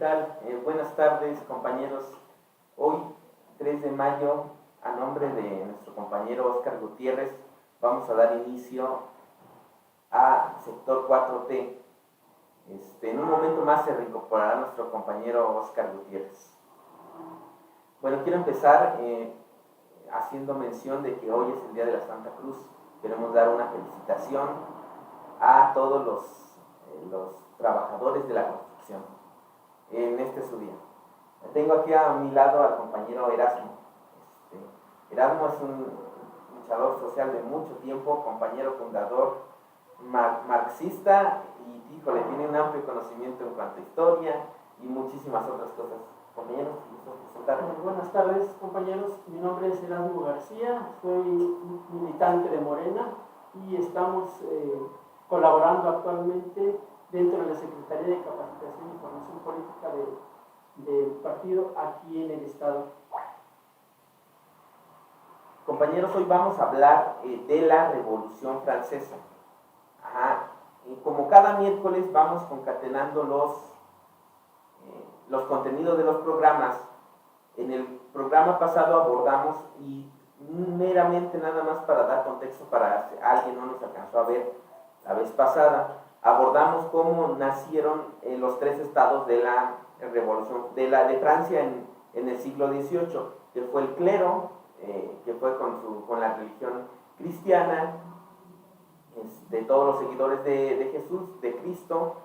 tal? Buenas tardes, compañeros. Hoy, 3 de mayo, a nombre de nuestro compañero Óscar Gutiérrez, vamos a dar inicio a sector 4T. En un momento más se reincorporará nuestro compañero Óscar Gutiérrez. Bueno, quiero empezar haciendo mención de que hoy es el Día de la Santa Cruz. Queremos dar una felicitación a todos los trabajadores de la construcción en este su día. Tengo aquí a mi lado al compañero Erasmo. Erasmo es un luchador social de mucho tiempo, compañero fundador marxista y, híjole, tiene un amplio conocimiento en cuanto a historia y muchísimas otras cosas. Compañeros, buenas tardes, compañeros. Mi nombre es Erasmo García, soy militante de Morena y estamos colaborando actualmente dentro de la Secretaría de Capacitación y Formación Política del partido aquí en el estado. Compañeros, hoy vamos a hablar de la Revolución Francesa. Y como cada miércoles vamos concatenando los contenidos de los programas. En el programa pasado abordamos, y meramente nada más para dar contexto para si alguien no nos alcanzó a ver la vez pasada, abordamos cómo nacieron los 3 estados de la Revolución de Francia en el siglo XVIII, que fue el clero, que fue con la religión cristiana, todos los seguidores de Jesús, de Cristo,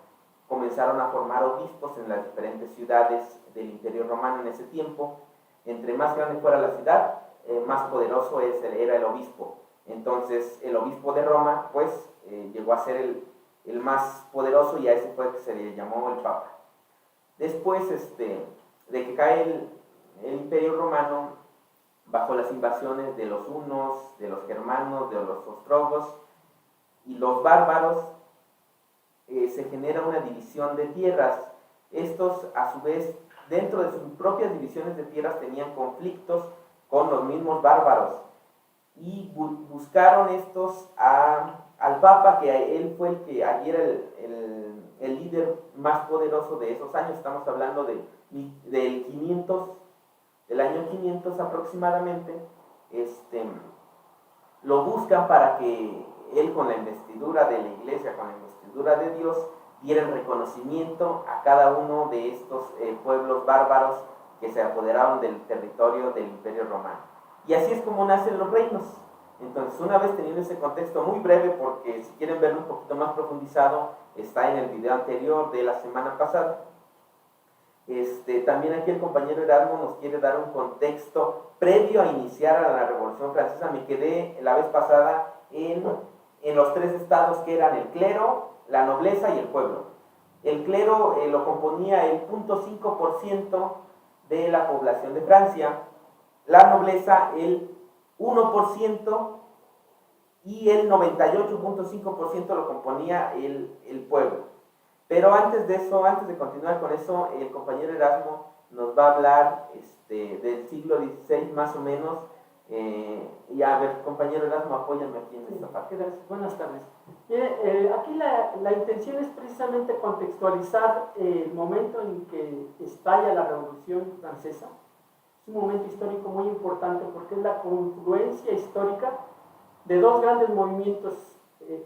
comenzaron a formar obispos en las diferentes ciudades del Imperio Romano en ese tiempo. Entre más grande fuera la ciudad, más poderoso era el obispo. Entonces el obispo de Roma pues llegó a ser el más poderoso, y a ese fue que se le llamó el Papa. Después de que cae el Imperio Romano bajo las invasiones de los hunos, de los germanos, de los ostrogos y los bárbaros, se genera una división de tierras. Estos, a su vez, dentro de sus propias divisiones de tierras, tenían conflictos con los mismos bárbaros, y buscaron estos al Papa, que él fue el que allí era el líder más poderoso de esos años. Estamos hablando del 500, del año 500 aproximadamente. Lo buscan para que él, con la investidura de la iglesia, con la investidura de Dios, diera el reconocimiento a cada uno de estos pueblos bárbaros que se apoderaron del territorio del Imperio Romano. Y así es como nacen los reinos. Entonces, una vez teniendo ese contexto muy breve, porque si quieren verlo un poquito más profundizado, está en el video anterior de la semana pasada. También aquí el compañero Erasmo nos quiere dar un contexto previo a iniciar a la Revolución Francesa. Me quedé la vez pasada en los 3 estados, que eran el clero, la nobleza y el pueblo. El clero lo componía el 0.5% de la población de Francia, la nobleza el 1%, y el 98.5% lo componía el pueblo. Pero antes de eso, antes de continuar con eso, el compañero Erasmo nos va a hablar del siglo XVI más o menos. Y a ver, compañero Erasmo, apóyame aquí en esta parte. Buenas tardes. Aquí la intención es precisamente contextualizar el momento en que estalla la Revolución Francesa. Es un momento histórico muy importante porque es la confluencia histórica de 2 grandes movimientos.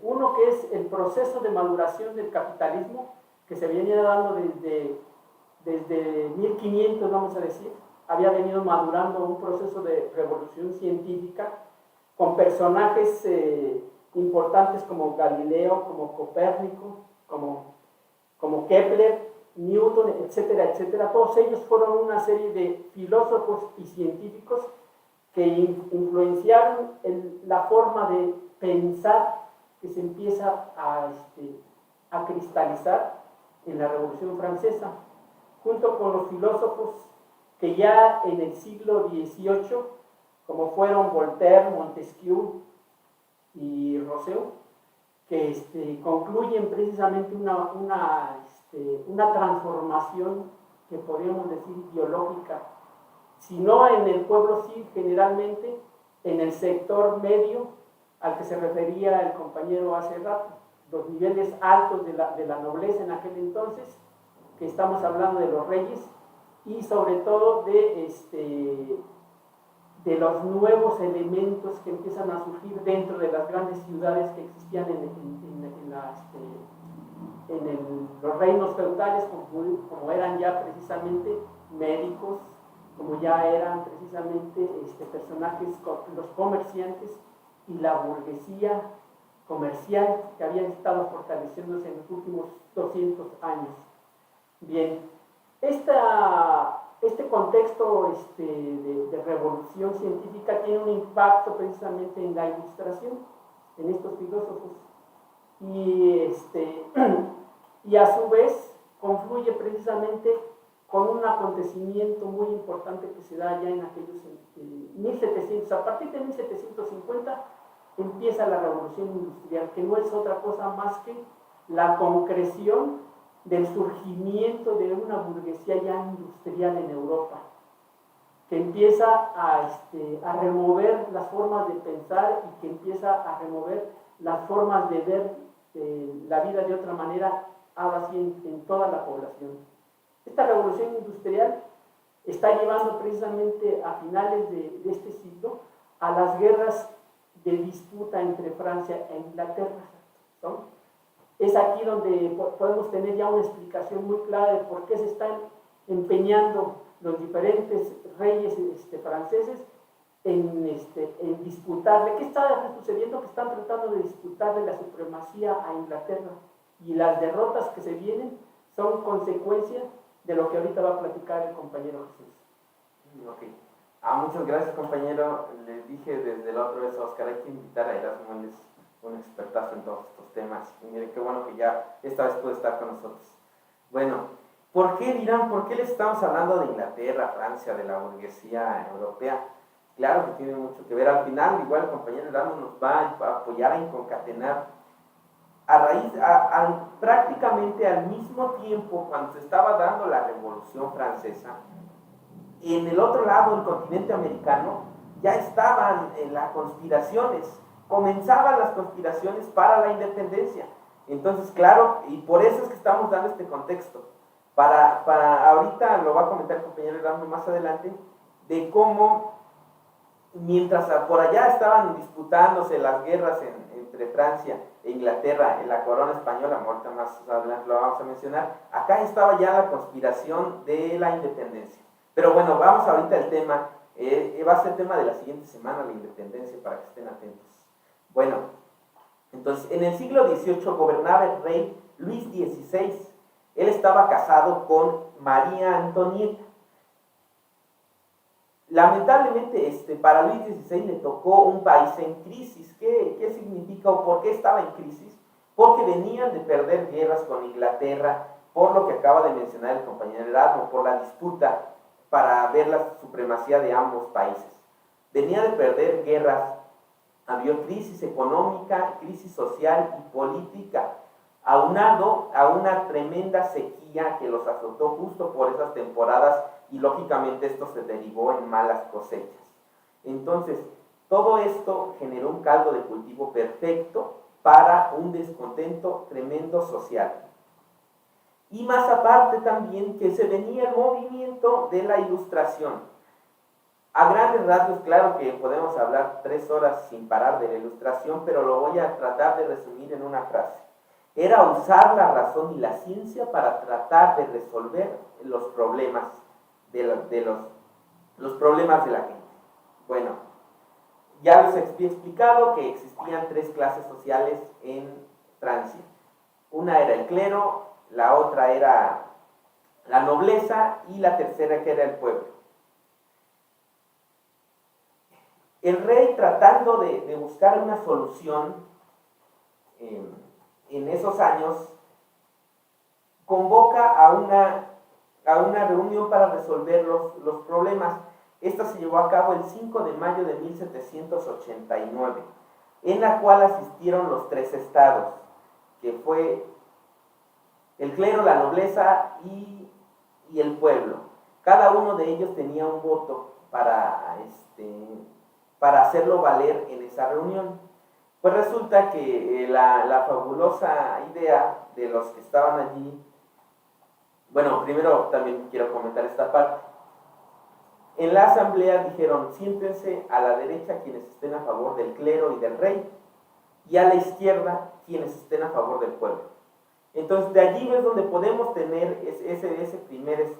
Uno que es el proceso de maduración del capitalismo, que se venía dando desde 1500, vamos a decir. Había venido madurando un proceso de revolución científica con personajes importantes como Galileo, como Copérnico, como Kepler, Newton, etcétera, etcétera. Todos ellos fueron una serie de filósofos y científicos que influenciaron la forma de pensar que se empieza a cristalizar en la Revolución Francesa, junto con los filósofos que ya en el siglo XVIII, como fueron Voltaire, Montesquieu y Rousseau, que concluyen precisamente una transformación que podríamos decir ideológica, si no en el pueblo, sí generalmente en el sector medio al que se refería el compañero hace rato, los niveles altos de la nobleza en aquel entonces, que estamos hablando de los reyes y sobre todo de los nuevos elementos que empiezan a surgir dentro de las grandes ciudades que existían los reinos feudales, como eran ya precisamente médicos, como ya eran precisamente personajes, los comerciantes y la burguesía comercial que había estado fortaleciéndose en los últimos 200 años. Bien, este contexto de revolución científica tiene un impacto precisamente en la ilustración, en estos filósofos, y a su vez confluye precisamente con un acontecimiento muy importante que se da ya en aquellos 1700, a partir de 1750 empieza la revolución industrial, que no es otra cosa más que la concreción del surgimiento de una burguesía ya industrial en Europa, que empieza a remover las formas de pensar y que empieza a remover las formas de ver la vida de otra manera, ahora sí en toda la población. Esta revolución industrial está llevando precisamente a finales de este siglo a las guerras de disputa entre Francia e Inglaterra, ¿no? Es aquí donde podemos tener ya una explicación muy clara de por qué se están empeñando los diferentes reyes franceses en disputarle. ¿Qué está sucediendo? Que están tratando de disputarle la supremacía a Inglaterra, y las derrotas que se vienen son consecuencia de lo que ahorita va a platicar el compañero Jesús. Ok. Muchas gracias, compañero. Les dije desde la otra vez a Oscar, hay que invitar a Erasmo, él es un expertazo en todos estos temas. Y miren qué bueno que ya esta vez puede estar con nosotros. Bueno, ¿por qué dirán? ¿Por qué les estamos hablando de Inglaterra, Francia, de la burguesía europea? Claro que tiene mucho que ver. Al final, igual el compañero Erasmo nos va a apoyar a concatenar prácticamente al mismo tiempo, cuando se estaba dando la Revolución Francesa, en el otro lado del continente americano ya estaban las conspiraciones, comenzaban las conspiraciones para la independencia. Entonces, claro, y por eso es que estamos dando este contexto. Ahorita lo va a comentar el compañero Erasmo más adelante, de cómo mientras por allá estaban disputándose las guerras entre Francia e Inglaterra en la corona española, ahorita más adelante lo vamos a mencionar, acá estaba ya la conspiración de la independencia. Pero bueno, vamos ahorita al tema, va a ser tema de la siguiente semana, la independencia, para que estén atentos. Bueno, entonces en el siglo XVIII gobernaba el rey Luis XVI. Él estaba casado con María Antonieta. Lamentablemente para Luis XVI le tocó un país en crisis. ¿Qué significa o por qué estaba en crisis? Porque venían de perder guerras con Inglaterra, por lo que acaba de mencionar el compañero Erasmo, por la disputa para ver la supremacía de ambos países. Venía de perder guerras, había crisis económica, crisis social y política, aunado a una tremenda sequía que los azotó justo por esas temporadas, y lógicamente esto se derivó en malas cosechas. Entonces, todo esto generó un caldo de cultivo perfecto para un descontento tremendo social. Y más aparte también que se venía el movimiento de la Ilustración. A grandes rasgos, claro que podemos hablar 3 horas sin parar de la Ilustración, pero lo voy a tratar de resumir en una frase. Era usar la razón y la ciencia para tratar de resolver los problemas los problemas de la gente. Bueno, ya les he explicado que existían 3 clases sociales en Francia. Una era el clero, la otra era la nobleza y la tercera que era el pueblo. El rey, tratando de buscar una solución en esos años, convoca a una reunión para resolver los problemas. Esta se llevó a cabo el 5 de mayo de 1789, en la cual asistieron los 3 estados, que fue el clero, la nobleza y el pueblo. Cada uno de ellos tenía un voto para hacerlo valer en esa reunión. Pues resulta que la fabulosa idea de los que estaban allí Bueno, primero también quiero comentar esta parte. En la asamblea dijeron, siéntense a la derecha quienes estén a favor del clero y del rey, y a la izquierda quienes estén a favor del pueblo. Entonces, de allí es donde podemos tener ese primer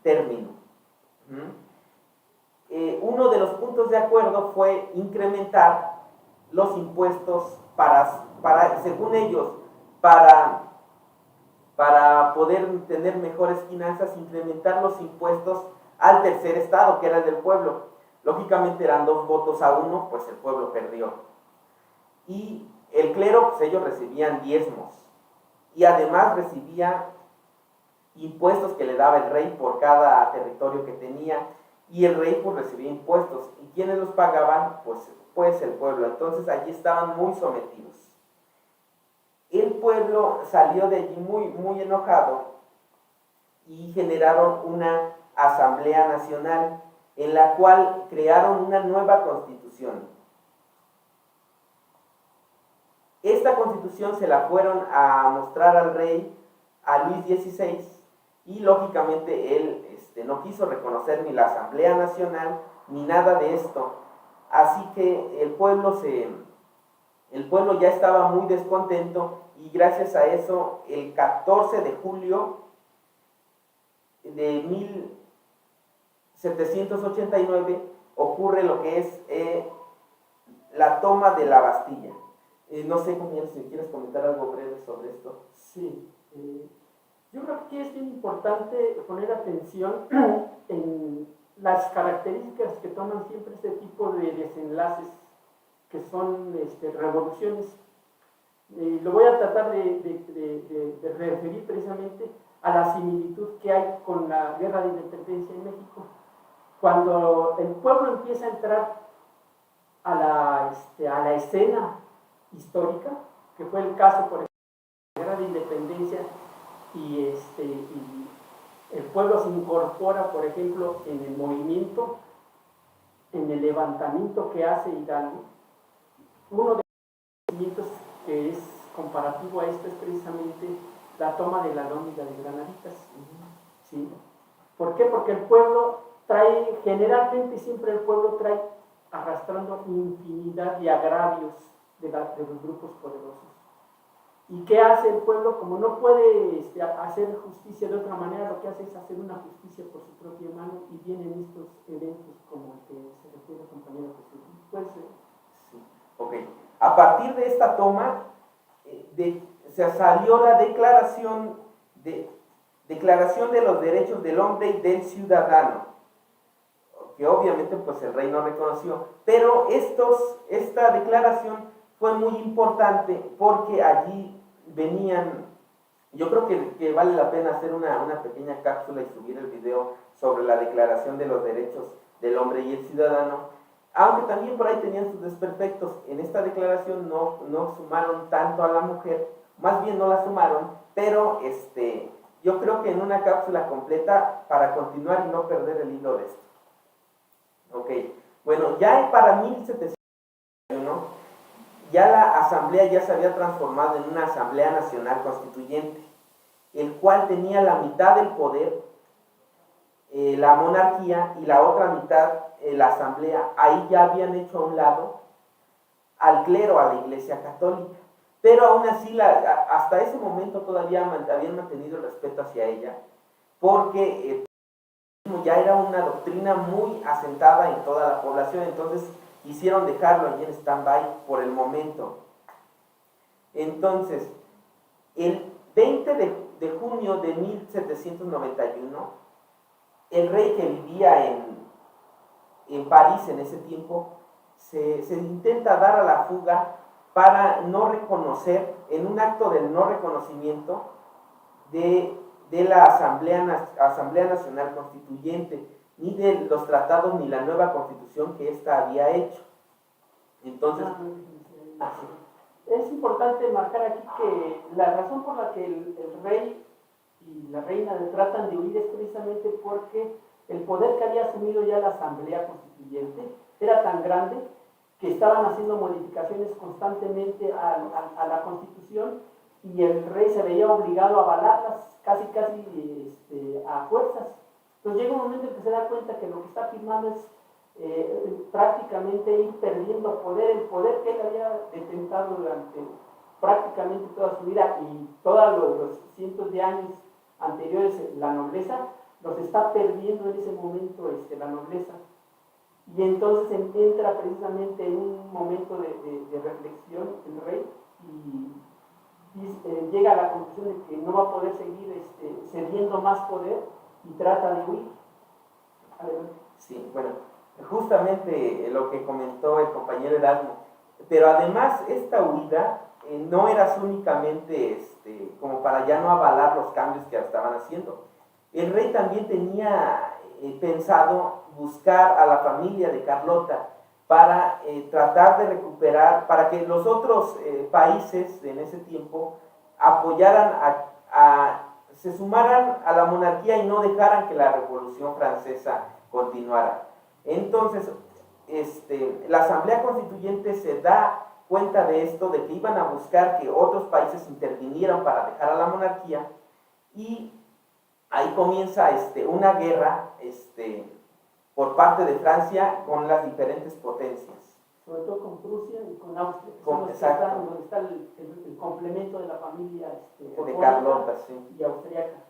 término. Uno de los puntos de acuerdo fue incrementar los impuestos según ellos, para poder tener mejores finanzas, incrementar los impuestos al tercer estado, que era el del pueblo. Lógicamente eran 2 votos a 1, pues el pueblo perdió. Y el clero, pues ellos recibían diezmos, y además recibía impuestos que le daba el rey por cada territorio que tenía, y el rey pues recibía impuestos, y quienes los pagaban, pues el pueblo. Entonces allí estaban muy sometidos. El pueblo salió de allí muy, muy enojado, y generaron una asamblea nacional en la cual crearon una nueva constitución. Esta constitución se la fueron a mostrar al rey, a Luis XVI, y lógicamente él no quiso reconocer ni la Asamblea Nacional ni nada de esto. Así que el pueblo ya estaba muy descontento, y gracias a eso, el 14 de julio de 1789 ocurre lo que es la toma de la Bastilla. No sé, compañeros, si quieres comentar algo breve sobre esto. Sí, yo creo que aquí es bien importante poner atención en las características que toman siempre este tipo de desenlaces, que son revoluciones. Lo voy a tratar de referir precisamente a la similitud que hay con la Guerra de Independencia en México. Cuando el pueblo empieza a entrar a la escena histórica, que fue el caso, por ejemplo, de la Guerra de Independencia, y el pueblo se incorpora, por ejemplo, en el movimiento, en el levantamiento que hace Hidalgo. Uno de los movimientos que es comparativo a esto es precisamente la toma de la Lóndiga de Granaditas. ¿Sí? ¿Por qué? Porque el pueblo generalmente siempre el pueblo trae arrastrando infinidad de agravios de los grupos poderosos. ¿Y qué hace el pueblo? Como no puede hacer justicia de otra manera, lo que hace es hacer una justicia por su propia mano, y vienen estos eventos como el que se refiere el compañero Jesús. Pues, sí. Ok. A partir de esta toma, se salió la declaración de los derechos del hombre y del ciudadano, que obviamente pues el rey no reconoció, pero esta declaración fue muy importante porque allí venían, yo creo que vale la pena hacer una pequeña cápsula y subir el video sobre la declaración de los derechos del hombre y el ciudadano, aunque también por ahí tenían sus desperfectos. En esta declaración no sumaron tanto a la mujer, más bien no la sumaron, pero yo creo que en una cápsula completa para continuar y no perder el hilo de esto. Ok, bueno, ya para 1701, ya la asamblea ya se había transformado en una asamblea nacional constituyente, el cual tenía la mitad del poder, la monarquía, y la otra mitad, la asamblea. Ahí ya habían hecho a un lado al clero, a la Iglesia Católica, pero aún así hasta ese momento todavía habían mantenido el respeto hacia ella, porque ya era una doctrina muy asentada en toda la población. Entonces quisieron dejarlo allí en stand-by por el momento. Entonces, el 20 de junio de 1791, el rey, que vivía en París en ese tiempo, se intenta dar a la fuga para no reconocer, en un acto del no reconocimiento de la Asamblea Nacional Constituyente, ni de los tratados ni la nueva constitución que ésta había hecho. Entonces, es importante marcar aquí que la razón por la que el rey y la reina tratan de huir es precisamente porque el poder que había asumido ya la Asamblea Constituyente era tan grande que estaban haciendo modificaciones constantemente a la Constitución, y el rey se veía obligado a avalarlas casi a fuerzas. Entonces llega un momento en que se da cuenta que lo que está firmando es prácticamente ir perdiendo poder, el poder que él había detentado durante prácticamente toda su vida y todos los cientos de años anteriores, la nobleza, los está perdiendo en ese momento la nobleza. Y entonces entra precisamente en un momento de reflexión el rey y llega a la conclusión de que no va a poder seguir cediendo más poder y trata de huir. Adelante. Sí, bueno, justamente lo que comentó el compañero Erasmo, pero además esta huida no era únicamente como para ya no avalar los cambios que estaban haciendo. El rey también tenía pensado buscar a la familia de Carlota para tratar de recuperar, para que los otros países en ese tiempo apoyaran se sumaran a la monarquía y no dejaran que la Revolución Francesa continuara. Entonces, la Asamblea Constituyente se da cuenta de esto, de que iban a buscar que otros países intervinieran para dejar a la monarquía, y ahí comienza una guerra por parte de Francia con las diferentes potencias. Sobre todo con Prusia y con Austria, donde está el complemento de la familia de Carlota, sí. Y austriaca.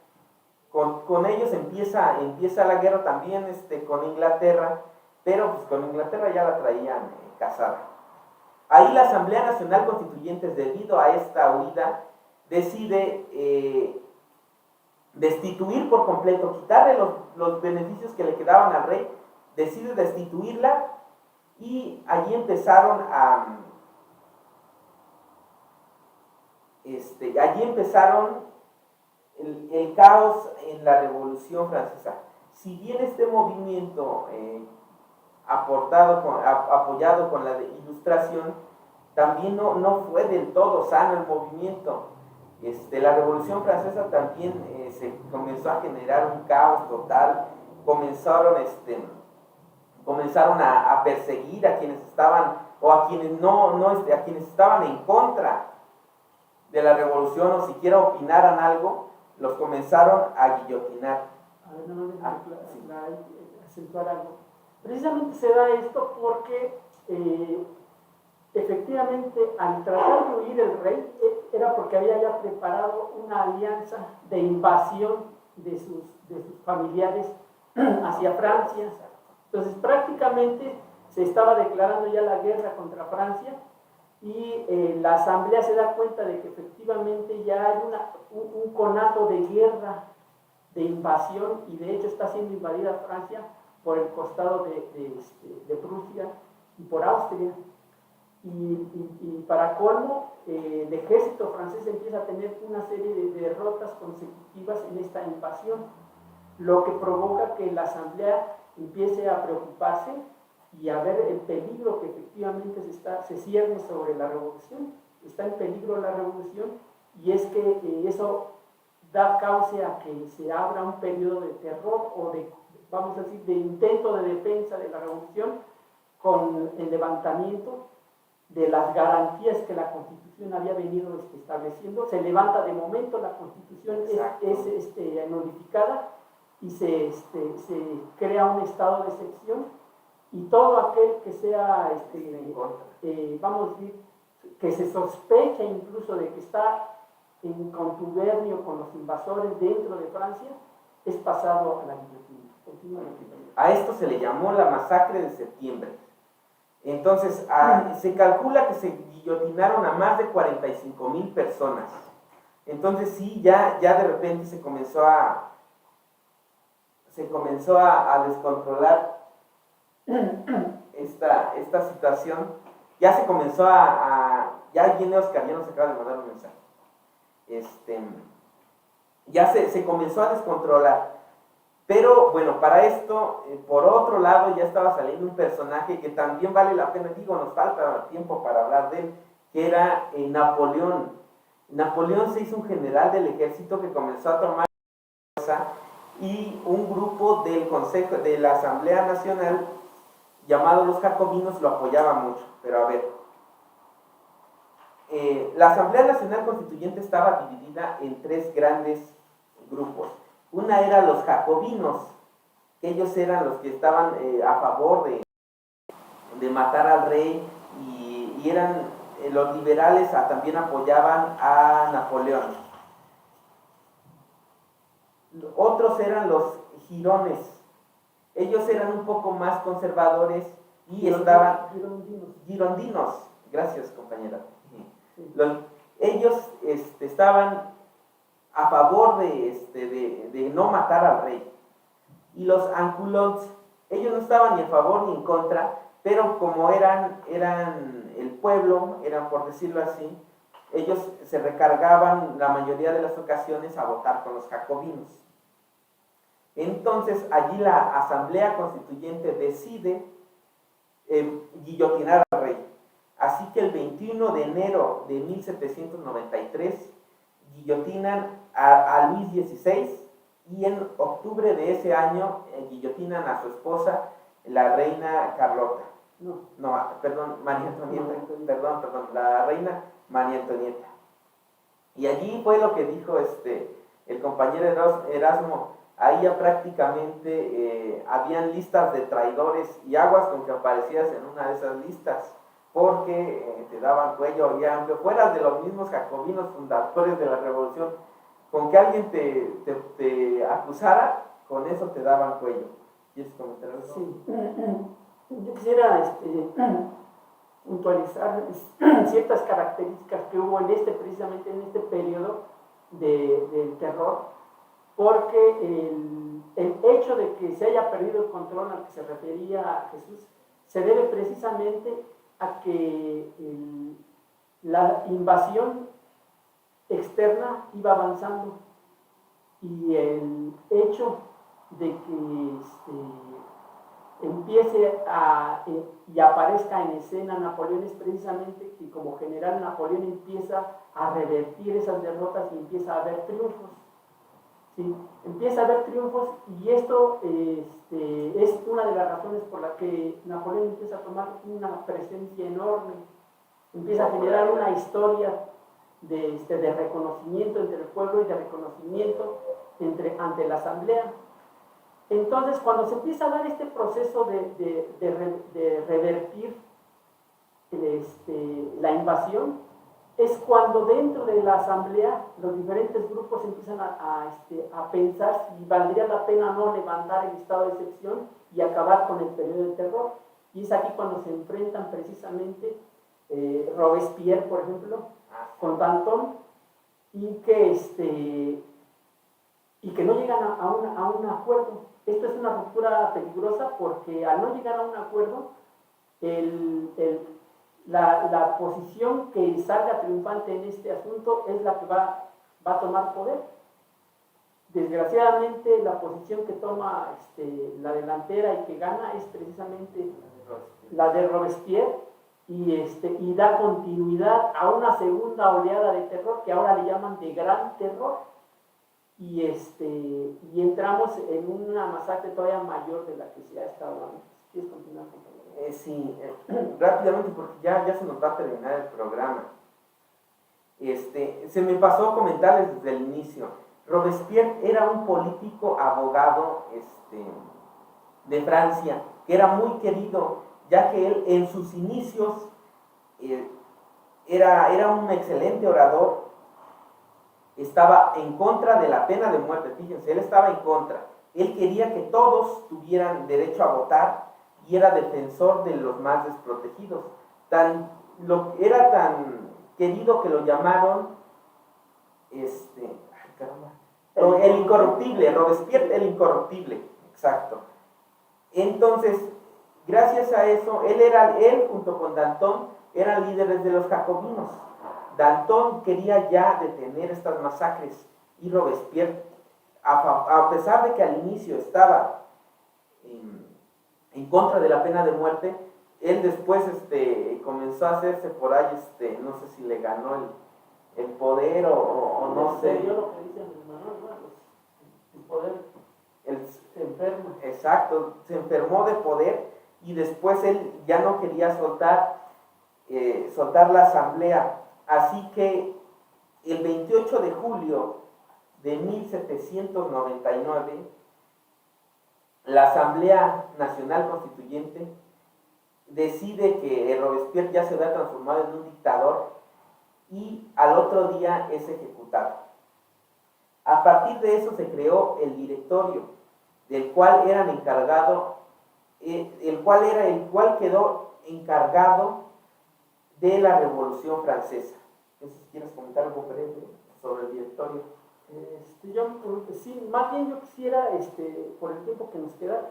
Con ellos empieza la guerra también con Inglaterra, pero pues con Inglaterra ya la traían casada. Ahí la Asamblea Nacional Constituyente, debido a esta huida, decide destituir por completo, quitarle los beneficios que le quedaban al rey, decide destituirla, y allí empezaron el caos en la Revolución Francesa. Si bien este movimiento apoyado con la Ilustración, también no fue del todo sano el movimiento. La Revolución Francesa también se comenzó a generar un caos total. Comenzaron a perseguir a quienes estaban, o a quienes a quienes estaban en contra de la revolución, o siquiera opinaran algo, los comenzaron a guillotinar. A ver, no acentuar algo. Precisamente se da esto porque efectivamente, al tratar de huir el rey, era porque había ya preparado una alianza de invasión de sus familiares hacia Francia. Entonces, prácticamente se estaba declarando ya la guerra contra Francia, y la Asamblea se da cuenta de que efectivamente ya hay un conato de guerra, de invasión, y de hecho está siendo invadida Francia por el costado de Prusia y por Austria. Y para colmo, el ejército francés empieza a tener una serie de derrotas consecutivas en esta invasión, lo que provoca que la Asamblea empiece a preocuparse y a ver el peligro que efectivamente se cierne sobre la revolución. Está en peligro la revolución, y es que eso da causa a que se abra un periodo de terror, o vamos a decir, de intento de defensa de la revolución, con el levantamiento de las garantías que la Constitución había venido estableciendo. Se levanta de momento, la Constitución es modificada, y se crea un estado de excepción, y todo aquel que sea, vamos a decir, que se sospecha incluso de que está en contubernio con los invasores dentro de Francia, es pasado a la guillotina. A esto se le llamó la masacre de septiembre. Entonces, se calcula que se guillotinaron a más de 45,000 personas. Entonces sí, ya de repente se comenzó a descontrolar esta situación. Ya se comenzó ya viene Oscar, ya nos acaba de mandar un mensaje. Ya se comenzó a descontrolar. Pero bueno, para esto, por otro lado, ya estaba saliendo un personaje que también vale la pena, nos falta tiempo para hablar de él, que era Napoleón. Napoleón se hizo un general del ejército que comenzó a tomar fuerza, y un grupo del Consejo de la Asamblea Nacional, llamado los Jacobinos, lo apoyaba mucho. Pero a ver, La Asamblea Nacional Constituyente estaba dividida en tres grandes grupos. Una era los jacobinos, que ellos eran los que estaban a favor de matar al rey, y eran los liberales, también apoyaban a Napoleón. Otros eran los girones, ellos eran un poco más conservadores y estaban... Girondinos, gracias compañera. Ellos estaban a favor de no matar al rey. Y los anculons, ellos no estaban ni a favor ni en contra, pero como eran el pueblo, eran, por decirlo así, ellos se recargaban la mayoría de las ocasiones a votar con los jacobinos. Entonces allí la Asamblea Constituyente decide guillotinar al rey. Así que el 21 de enero de 1793 guillotinan a Luis XVI, y en octubre de ese año guillotinan a su esposa, la reina Carlota. María Antonieta. Perdón, la reina María Antonieta. Y allí fue lo que dijo el compañero Erasmo. Ahí ya prácticamente habían listas de traidores, y aguas con que aparecías en una de esas listas, porque te daban cuello, y aunque fueras de los mismos jacobinos fundadores de la revolución, con que alguien te acusara, con eso te daban cuello. ¿Quieres comentar algo? Sí. Yo quisiera puntualizar ciertas características que hubo precisamente en este periodo del terror, porque el hecho de que se haya perdido el control al que se refería Jesús se debe precisamente a que la invasión externa iba avanzando, y el hecho de que empiece y aparezca en escena Napoleón es precisamente que como general Napoleón empieza a revertir esas derrotas y empieza a haber triunfos. ¿Sí? Empieza a haber triunfos, y esto es una de las razones por la que Napoleón empieza a tomar una presencia enorme, empieza a generar una historia de reconocimiento entre el pueblo y de reconocimiento ante la asamblea. Entonces, cuando se empieza a dar este proceso de revertir la invasión, es cuando dentro de la asamblea los diferentes grupos empiezan a pensar si valdría la pena no levantar el estado de excepción y acabar con el periodo de terror. Y es aquí cuando se enfrentan precisamente Robespierre, por ejemplo, con Danton, y que no llegan a un acuerdo. Esto es una ruptura peligrosa, porque al no llegar a un acuerdo, la posición que salga triunfante en este asunto es la que va a tomar poder. Desgraciadamente, la posición que toma la delantera y que gana es precisamente la de Robespierre, y da continuidad a una segunda oleada de terror que ahora le llaman de gran terror, y entramos en una masacre todavía mayor de la que se ha estado antes. ¿Quieres continuar, compañero? Sí, rápidamente, porque ya se nos va a terminar el programa. Se me pasó comentarles desde el inicio. Robespierre era un político abogado de Francia, que era muy querido, ya que él en sus inicios era un excelente orador. Estaba en contra de la pena de muerte, fíjense, él estaba en contra. Él quería que todos tuvieran derecho a votar, y era defensor de los más desprotegidos. Era tan querido que lo llamaron el incorruptible, Robespierre el incorruptible, exacto. Entonces, gracias a eso, él junto con Danton eran líderes de los jacobinos. Danton quería ya detener estas masacres, y Robespierre, a pesar de que al inicio estaba en contra de la pena de muerte, él después comenzó a hacerse por ahí, no sé si le ganó el poder o no sé. Yo lo que dicen el poder se enferma. Exacto, se enfermó de poder, y después él ya no quería soltar la asamblea, Así que el 28 de julio de 1799, la Asamblea Nacional Constituyente decide que Robespierre ya se había transformado en un dictador y al otro día es ejecutado. A partir de eso se creó el directorio, del cual eran encargado, el cual quedó encargado de la Revolución Francesa. No sé si quieres comentar algo breve sobre el directorio. Sí, más bien yo quisiera, por el tiempo que nos queda,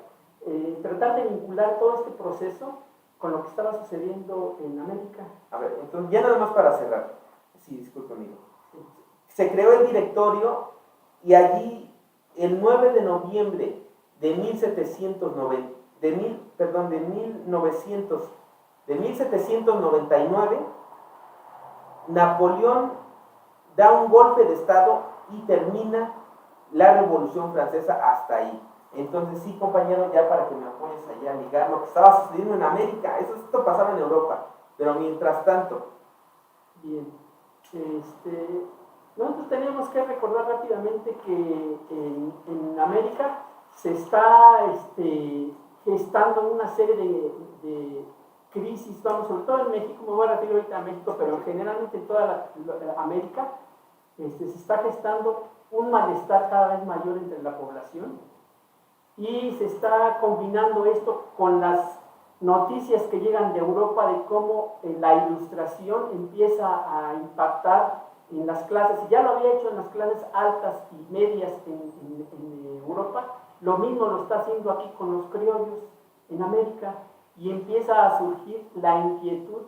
tratar de vincular todo este proceso con lo que estaba sucediendo en América. A ver, entonces ya nada más para cerrar. Sí, disculpe, amigo. Se creó el directorio y allí, el 9 de noviembre de 1799, Napoleón da un golpe de estado y termina la Revolución Francesa hasta ahí. Entonces sí, compañero, ya para que me apoyes allá a ligar lo que estaba sucediendo en América, esto pasaba en Europa, pero mientras tanto. Bien, nosotros tenemos que recordar rápidamente que en América se está gestando una serie de crisis, vamos, sobre todo en México, me voy a referir ahorita a México, pero generalmente en toda América se está gestando un malestar cada vez mayor entre la población y se está combinando esto con las noticias que llegan de Europa de cómo la ilustración empieza a impactar en las clases, y ya lo había hecho en las clases altas y medias en Europa, lo mismo lo está haciendo aquí con los criollos en América, y empieza a surgir la inquietud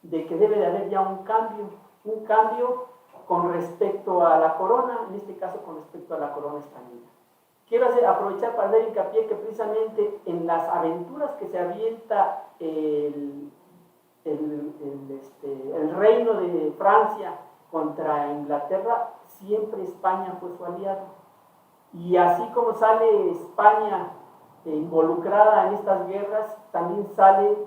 de que debe de haber ya un cambio con respecto a la corona, en este caso con respecto a la corona española. Quiero aprovechar para dar hincapié que precisamente en las aventuras que se avienta el reino de Francia contra Inglaterra, siempre España fue su aliado. Y así como sale España involucrada en estas guerras, también sale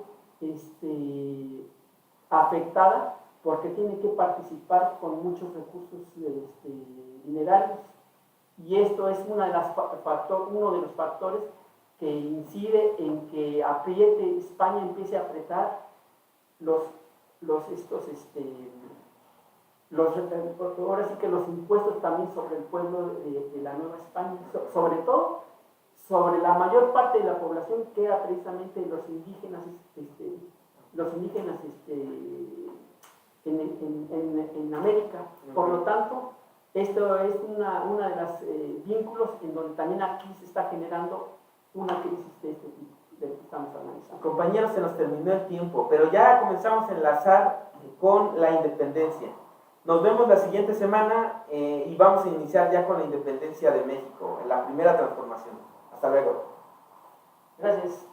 afectada porque tiene que participar con muchos recursos minerarios. Y esto es uno de los factores que incide en que apriete España, empiece a apretar ahora sí que los impuestos también sobre el pueblo de la Nueva España, sobre todo sobre la mayor parte de la población que era precisamente los indígenas en América. Por lo tanto, esto es una de las vínculos en donde también aquí se está generando una crisis de este tipo de que estamos analizando. Compañeros, se nos terminó el tiempo, pero ya comenzamos a enlazar con la independencia. Nos vemos la siguiente semana y vamos a iniciar ya con la independencia de México, la primera transformación. Hasta luego. Gracias.